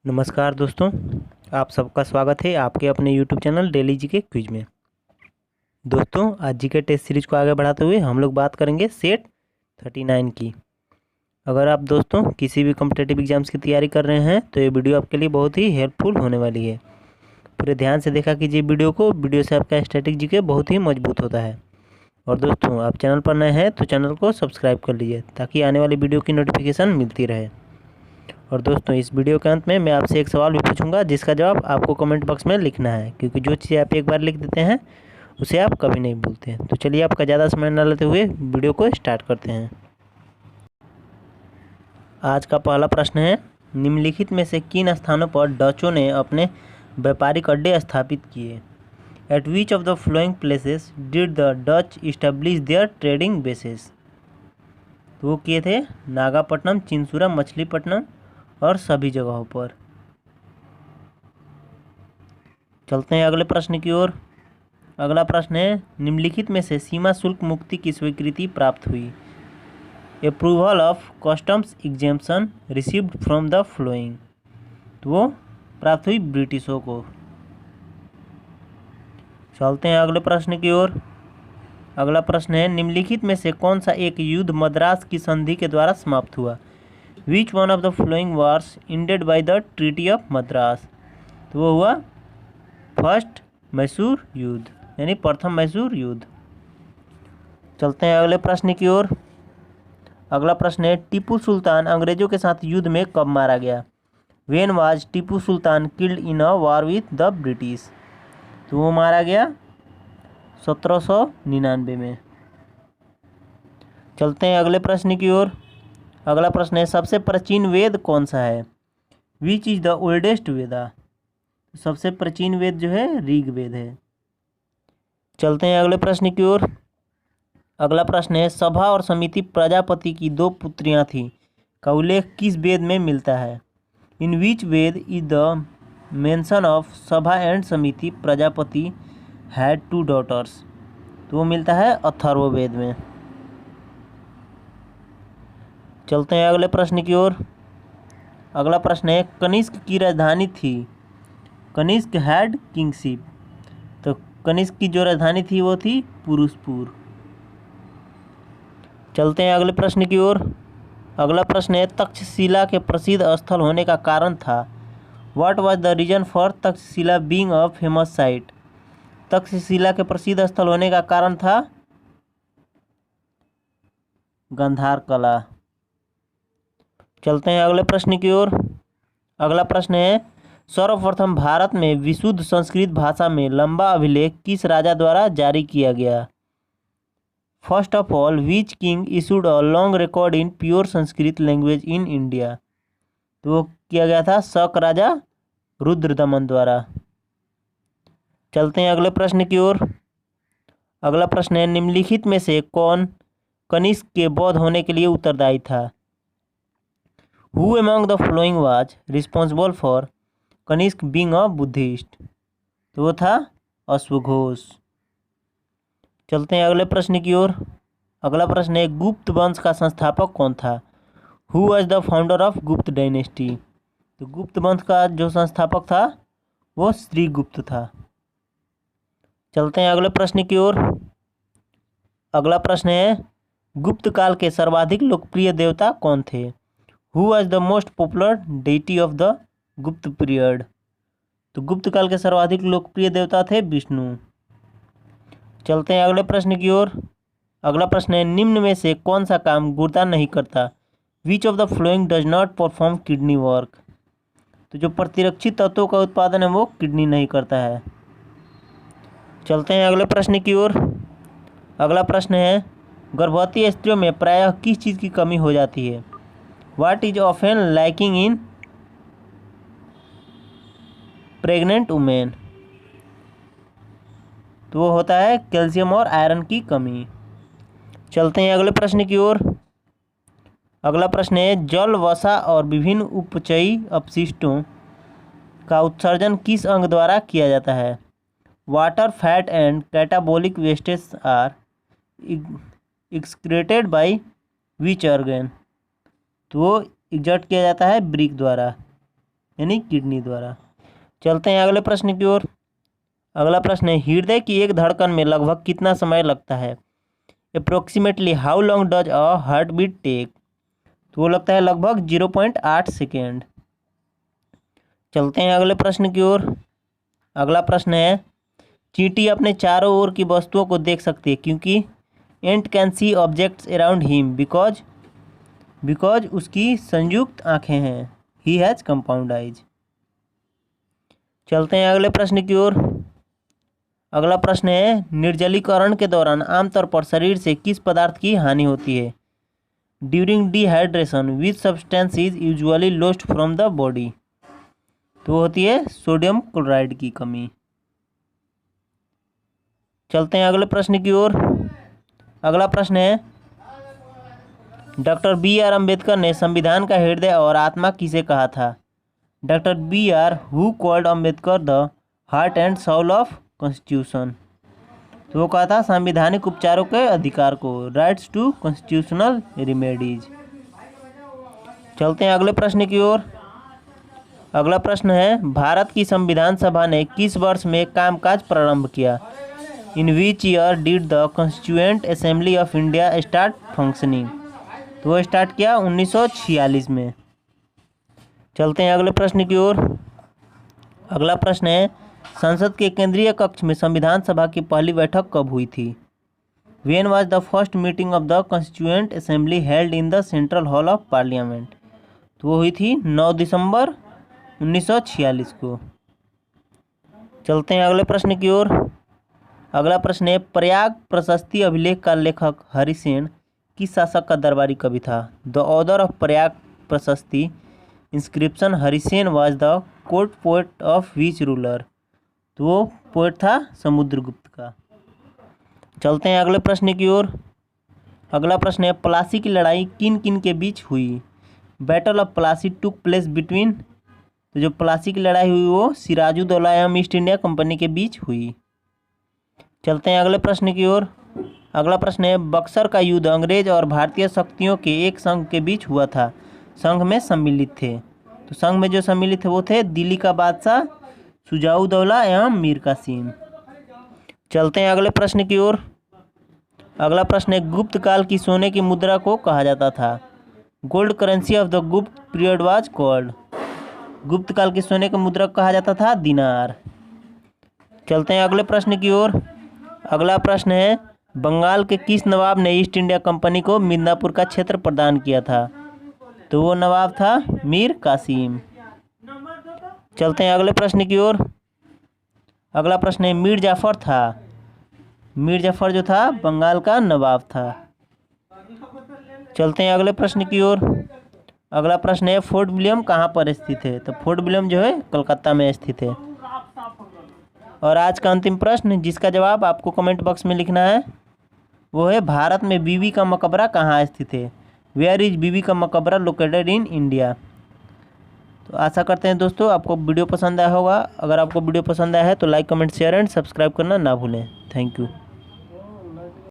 नमस्कार दोस्तों, आप सबका स्वागत है आपके अपने YouTube channel daily GK quiz में। दोस्तों, आज जीके टेस्ट सीरीज को आगे बढ़ाते हुए हम लोग बात करेंगे सेट 39 की। अगर आप दोस्तों किसी भी कॉम्पिटिटिव एग्जाम्स की तैयारी कर रहे हैं तो ये वीडियो आपके लिए बहुत ही हेल्पफुल होने वाली है। पूरे ध्यान से देखा कीजिए वीडियो से आपका स्टैटिक जीके बहुत ही मजबूत होता है। और दोस्तों, आप चैनल पर नए हैं तो चैनल को सब्सक्राइब कर लीजिए ताकि आने वाली वीडियो की नोटिफिकेशन मिलती रहे। और दोस्तों, इस वीडियो के अंत में मैं आपसे एक सवाल भी पूछूंगा जिसका जवाब आपको कमेंट बॉक्स में लिखना है, क्योंकि जो चीज़ आप एक बार लिख देते हैं उसे आप कभी नहीं भूलते हैं। तो चलिए आपका ज़्यादा समय न लेते हुए वीडियो को स्टार्ट करते हैं। आज का पहला प्रश्न है, निम्नलिखित में से किन स्थानों पर डचों ने अपने व्यापारिक अड्डे स्थापित किए? Eight which of the flowing places did the Dutch establish there trading basis? तो वो किए थे नागापट्टनम, चिंसुरा, मछलीपट्टनम और सभी जगहों पर। चलते हैं अगले प्रश्न की ओर। अगला प्रश्न है, निम्नलिखित में से सीमा शुल्क मुक्ति की स्वीकृति प्राप्त हुई? Approval of customs exemption received from the flowing? तो वो प्राप्त हुई ब्रिटिशों को। चलते हैं अगले प्रश्न की ओर। अगला प्रश्न है, निम्नलिखित में से कौन सा एक युद्ध मद्रास की संधि के द्वारा समाप्त हुआ? Which one of the flowing wars ended by the treaty of Madras? तो वो हुआ फर्स्ट मैसूर युद्ध, यानी प्रथम मैसूर युद्ध। चलते हैं अगले प्रश्न की ओर। अगला प्रश्न है, टीपू सुल्तान अंग्रेजों के साथ युद्ध में कब मारा गया? When was Tipu Sultan killed in a war with the British? तो वो मारा गया 1799 में। चलते हैं अगले प्रश्न की ओर। अगला प्रश्न है, सबसे प्राचीन वेद कौन सा है? विच इज द ओल्डेस्ट वेदा? सबसे प्राचीन वेद जो है ऋग्वेद है। चलते हैं अगले प्रश्न की ओर। अगला प्रश्न है, सभा और समिति प्रजापति की दो पुत्रियां थीं का उल्लेख किस वेद में मिलता है? इन विच वेद इज द मेंशन ऑफ सभा एंड समिति प्रजापति हैड टू डॉटर्स? तो वो मिलता है अथर्ववेद में। चलते हैं अगले प्रश्न की ओर। अगला प्रश्न है, कनिष्क की राजधानी थी? Kanishka had kingship. तो कनिष्क की जो राजधानी थी वो थी पुरुषपुर। चलते हैं अगले प्रश्न की ओर। अगला प्रश्न है, तक्षशिला के प्रसिद्ध स्थल होने का कारण था? What was the reason for Takshashila being a famous site? Takshashila के प्रसिद्ध स्थल होने का कारण था गांधार कला। चलते हैं अगले प्रश्न की ओर। अगला प्रश्न है, सर्वप्रथम भारत में विशुद्ध संस्कृत भाषा में लंबा अभिलेख किस राजा द्वारा जारी किया गया? First of all, which king issued a long record in pure Sanskrit language in India? तो वो किया गया था शक राजा रुद्रदमन द्वारा। चलते हैं अगले प्रश्न की ओर। अगला प्रश्न है, निम्नलिखित में से कौन कनिष्क के बौद्ध होने के लिए उत्तरदायी था? Who among the following was responsible for Kanishka being a Buddhist? तो वो था अश्वघोष। चलते हैं अगले प्रश्न की ओर। अगला प्रश्न है, गुप्त वंश का संस्थापक कौन था? Who was the founder of गुप्त डायनेस्टी? तो गुप्त वंश का जो संस्थापक था वो श्रीगुप्त था। चलते हैं अगले प्रश्न की ओर। अगला प्रश्न है, गुप्त काल के सर्वाधिक लोकप्रिय देवता कौन थे? Who was the most popular deity of the गुप्त पीरियड? तो गुप्त काल के सर्वाधिक लोकप्रिय देवता थे विष्णु। चलते हैं अगले प्रश्न की ओर। अगला प्रश्न है, निम्न में से कौन सा काम गुर्दा नहीं करता? Which of the flowing does not perform kidney work? तो जो प्रतिरक्षी तत्वों का उत्पादन है वो किडनी नहीं करता है। चलते हैं अगले प्रश्न की ओर। अगला प्रश्न है, गर्भवती स्त्रियों में प्रायः किस चीज़ की कमी हो जाती है? What is often lacking in pregnant women? तो वो होता है कैल्शियम और आयरन की कमी। चलते हैं अगले प्रश्न की ओर। अगला प्रश्न है, जल, वसा और विभिन्न उपचयी अपशिष्टों का उत्सर्जन किस अंग द्वारा किया जाता है? Water, fat and catabolic wastage are excreted by which organ? तो वो एग्जर्ट किया जाता है ब्रिक द्वारा। यानी किडनी द्वारा। चलते हैं अगले प्रश्न की ओर। अगला प्रश्न है, हृदय की एक धड़कन में लगभग कितना समय लगता है? Approximately how long does a heartbeat take? तो वो लगता है लगभग 0.8 सेकेंड। चलते हैं अगले प्रश्न की ओर। अगला प्रश्न है, चींटी अपने चारों ओर की वस्तुओं को देख सकती है क्योंकि ant can see objects around him because उसकी संयुक्त आंखें हैं। He has compound eyes. चलते हैं अगले प्रश्न की ओर। अगला प्रश्न है, निर्जलीकरण के दौरान आमतौर पर शरीर से किस पदार्थ की हानि होती है? During dehydration which substance is usually lost from the body? तो होती है सोडियम क्लोराइड की कमी। चलते हैं अगले प्रश्न की ओर। अगला प्रश्न है, डॉक्टर बी आर अम्बेडकर ने संविधान का हृदय और आत्मा किसे कहा था? Doctor B R who called Ambedkar the heart and soul of constitution? तो वो कहा था संवैधानिक उपचारों के अधिकार को, राइट्स टू कॉन्स्टिट्यूशनल रेमेडीज। चलते हैं अगले प्रश्न की ओर। अगला प्रश्न है, भारत की संविधान सभा ने किस वर्ष में कामकाज प्रारंभ किया? In which year did the constituent assembly of India start functioning? तो वो स्टार्ट किया 1946 में। चलते हैं अगले प्रश्न की ओर। अगला प्रश्न है, संसद के केंद्रीय कक्ष में संविधान सभा की पहली बैठक कब हुई थी? When was the first meeting of the constituent assembly held in the central hall of parliament? तो वो हुई थी 9 दिसंबर 1946 को। चलते हैं अगले प्रश्न की ओर। अगला प्रश्न है, प्रयाग प्रशस्ति अभिलेख का लेखक हरिसेन किस शासक का दरबारी कवि था? The author of Prayag Prashasti inscription Harisena was the court poet of which ruler? तो वो पोएट था समुद्रगुप्त का। चलते हैं अगले प्रश्न की ओर। अगला प्रश्न है, प्लासी की लड़ाई किन किन के बीच हुई? Battle of Plassey took place between? तो जो प्लासी की लड़ाई हुई वो सिराजुद्दौला एवं ईस्ट इंडिया कंपनी के बीच हुई। चलते हैं अगले प्रश्न की ओर। अगला प्रश्न है, बक्सर का युद्ध अंग्रेज और भारतीय शक्तियों के एक संघ के बीच हुआ था। संघ में सम्मिलित थे, तो संघ में जो सम्मिलित थे वो थे दिल्ली का बादशाह शुजाउद्दौला एवं मीर कासिम। चलते हैं अगले प्रश्न की ओर। अगला प्रश्न है, गुप्त काल की सोने की मुद्रा को कहा जाता था? गोल्ड करेंसी ऑफ द गुप्त पीरियड वाज कॉल्ड? गुप्त काल की सोने की मुद्रा को कहा जाता था दिनार। चलते हैं अगले प्रश्न की ओर। अगला प्रश्न है, बंगाल के किस नवाब ने ईस्ट इंडिया कंपनी को मिदनापुर का क्षेत्र प्रदान किया था? तो वो नवाब था मीर कासिम। चलते हैं अगले प्रश्न की ओर। अगला प्रश्न है, मीर जाफर जो था बंगाल का नवाब था। चलते हैं अगले प्रश्न की ओर। अगला प्रश्न है, फोर्ट विलियम कहाँ पर स्थित है? तो फोर्ट विलियम जो है कलकत्ता में स्थित है। और आज का अंतिम प्रश्न जिसका जवाब आपको कमेंट बॉक्स में लिखना है वो है, भारत में बीबी का मकबरा कहाँ स्थित है? वेयर इज बीबी का मकबरा लोकेटेड इन इंडिया? तो आशा करते हैं दोस्तों आपको वीडियो पसंद आया होगा। अगर आपको वीडियो पसंद आया है तो like comment share and subscribe करना ना भूलें। Thank you.